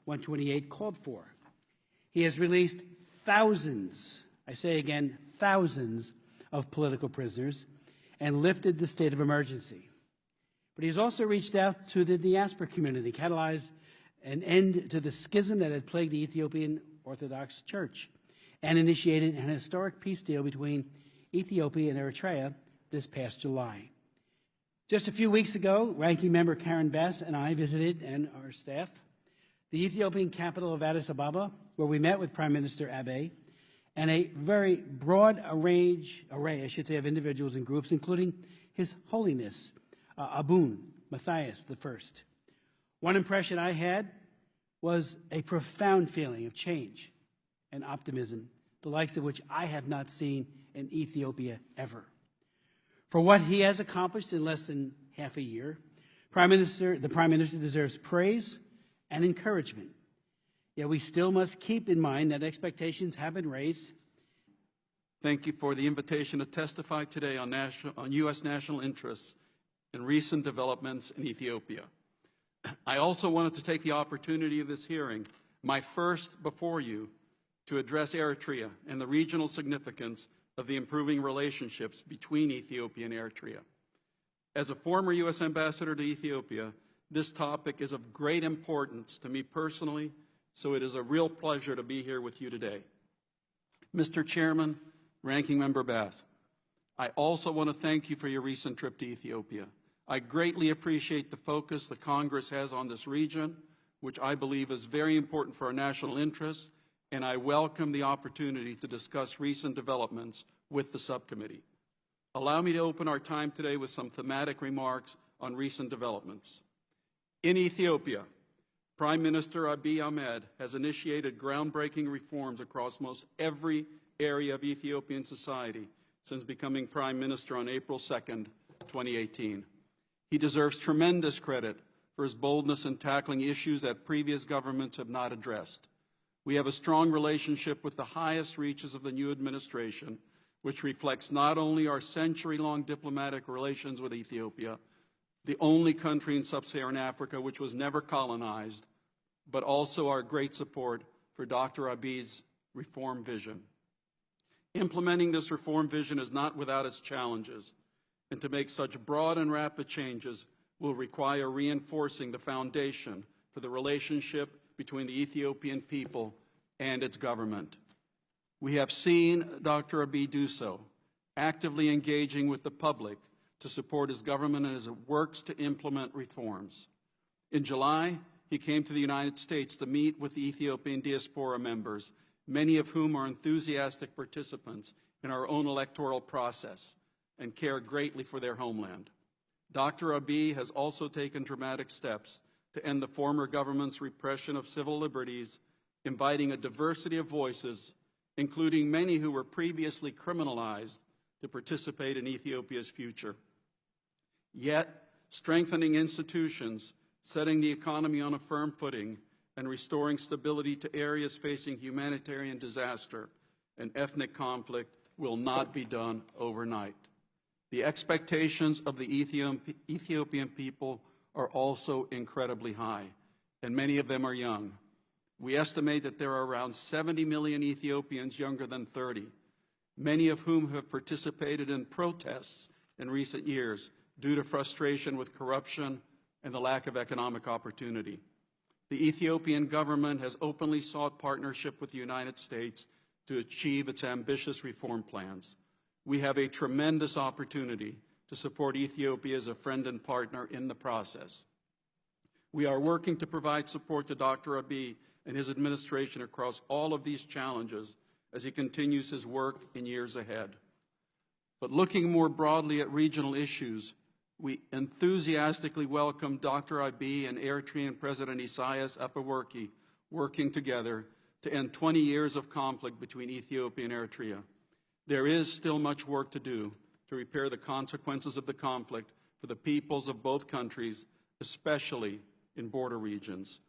128 called for. He has released thousands, I say again, thousands of political prisoners and lifted the state of emergency. But he's also reached out to the diaspora community, catalyzed an end to the schism that had plagued the Ethiopian Orthodox Church, and initiated an historic peace deal between Ethiopia and Eritrea this past July. Just a few weeks ago, Ranking Member Karen Bass and I visited, and our staff, the Ethiopian capital of Addis Ababa, where we met with Prime Minister Abiy, and a very broad array, of individuals and groups, including His Holiness Abun Matthias I. One impression I had was a profound feeling of change and optimism, the likes of which I have not seen in Ethiopia ever. For what he has accomplished in less than half a year, the Prime Minister deserves praise and encouragement. Yet we still must keep in mind that expectations have been raised. Thank you for the invitation to testify today on U.S. national interests and recent developments in Ethiopia. I also wanted to take the opportunity of this hearing, my first before you, to address Eritrea and the regional significance of the improving relationships between Ethiopia and Eritrea. As a former U.S. ambassador to Ethiopia, this topic is of great importance to me personally, so it is a real pleasure to be here with you today. Mr. Chairman, Ranking Member Bass, I also want to thank you for your recent trip to Ethiopia. I greatly appreciate the focus the Congress has on this region, which I believe is very important for our national interests, and I welcome the opportunity to discuss recent developments with the subcommittee. Allow me to open our time today with some thematic remarks on recent developments. In Ethiopia, Prime Minister Abiy Ahmed has initiated groundbreaking reforms across most every area of Ethiopian society since becoming Prime Minister on April 2nd, 2018. He deserves tremendous credit for his boldness in tackling issues that previous governments have not addressed. We have a strong relationship with the highest reaches of the new administration, which reflects not only our century-long diplomatic relations with Ethiopia, the only country in sub-Saharan Africa which was never colonized, but also our great support for Dr. Abiy's reform vision. Implementing this reform vision is not without its challenges, and to make such broad and rapid changes will require reinforcing the foundation for the relationship between the Ethiopian people and its government. We have seen Dr. Abiy do so, actively engaging with the public to support his government as it works to implement reforms. In July, he came to the United States to meet with the Ethiopian diaspora members, many of whom are enthusiastic participants in our own electoral process and care greatly for their homeland. Dr. Abiy has also taken dramatic steps to end the former government's repression of civil liberties, inviting a diversity of voices, including many who were previously criminalized, to participate in Ethiopia's future. Yet, strengthening institutions, setting the economy on a firm footing, and restoring stability to areas facing humanitarian disaster and ethnic conflict will not be done overnight. The expectations of the Ethiopian people are also incredibly high, and many of them are young. We estimate that there are around 70 million Ethiopians younger than 30, many of whom have participated in protests in recent years due to frustration with corruption and the lack of economic opportunity. The Ethiopian government has openly sought partnership with the United States to achieve its ambitious reform plans. We have a tremendous opportunity to support Ethiopia as a friend and partner in the process. We are working to provide support to Dr. Abiy and his administration across all of these challenges as he continues his work in years ahead. But looking more broadly at regional issues, we enthusiastically welcome Dr. Abiy and Eritrean President Isaias Afwerki working together to end 20 years of conflict between Ethiopia and Eritrea. There is still much work to do to repair the consequences of the conflict for the peoples of both countries, especially in border regions.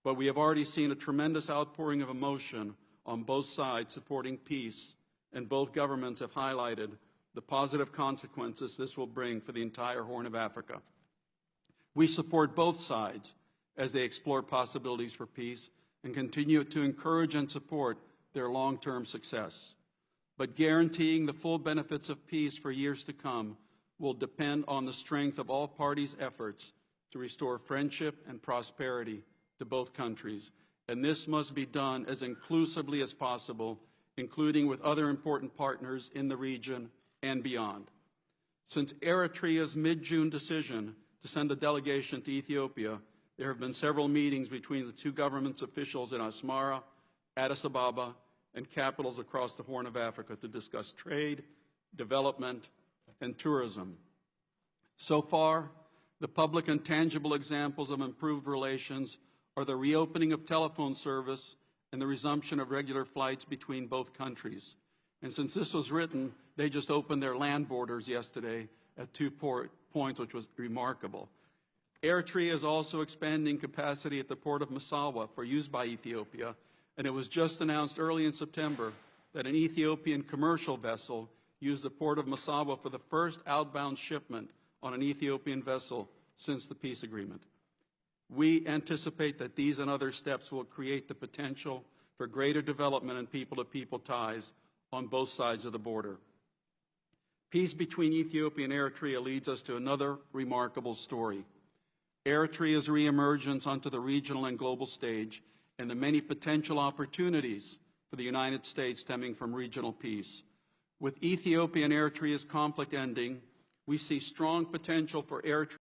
But we have already seen a tremendous outpouring of emotion on both sides supporting peace, and both governments have highlighted the positive consequences this will bring for the entire Horn of Africa. We support both sides as they explore possibilities for peace and continue to encourage and support their long-term success. But guaranteeing the full benefits of peace for years to come will depend on the strength of all parties' efforts to restore friendship and prosperity to both countries. And this must be done as inclusively as possible, including with other important partners in the region and beyond. Since Eritrea's mid-June decision to send a delegation to Ethiopia, there have been several meetings between the two governments' officials in Asmara, Addis Ababa, and capitals across the Horn of Africa to discuss trade, development, and tourism. So far, the public and tangible examples of improved relations are the reopening of telephone service and the resumption of regular flights between both countries. And since this was written, they just opened their land borders yesterday at 2 points, which was remarkable. Eritrea is also expanding capacity at the port of Massawa for use by Ethiopia, and it was just announced early in September that an Ethiopian commercial vessel used the port of Massawa for the first outbound shipment on an Ethiopian vessel since the peace agreement. We anticipate that these and other steps will create the potential for greater development and people-to-people ties on both sides of the border. Peace between Ethiopia and Eritrea leads us to another remarkable story: Eritrea's reemergence onto the regional and global stage and the many potential opportunities for the United States stemming from regional peace. With Ethiopia and Eritrea's conflict ending, we see strong potential for Eritrea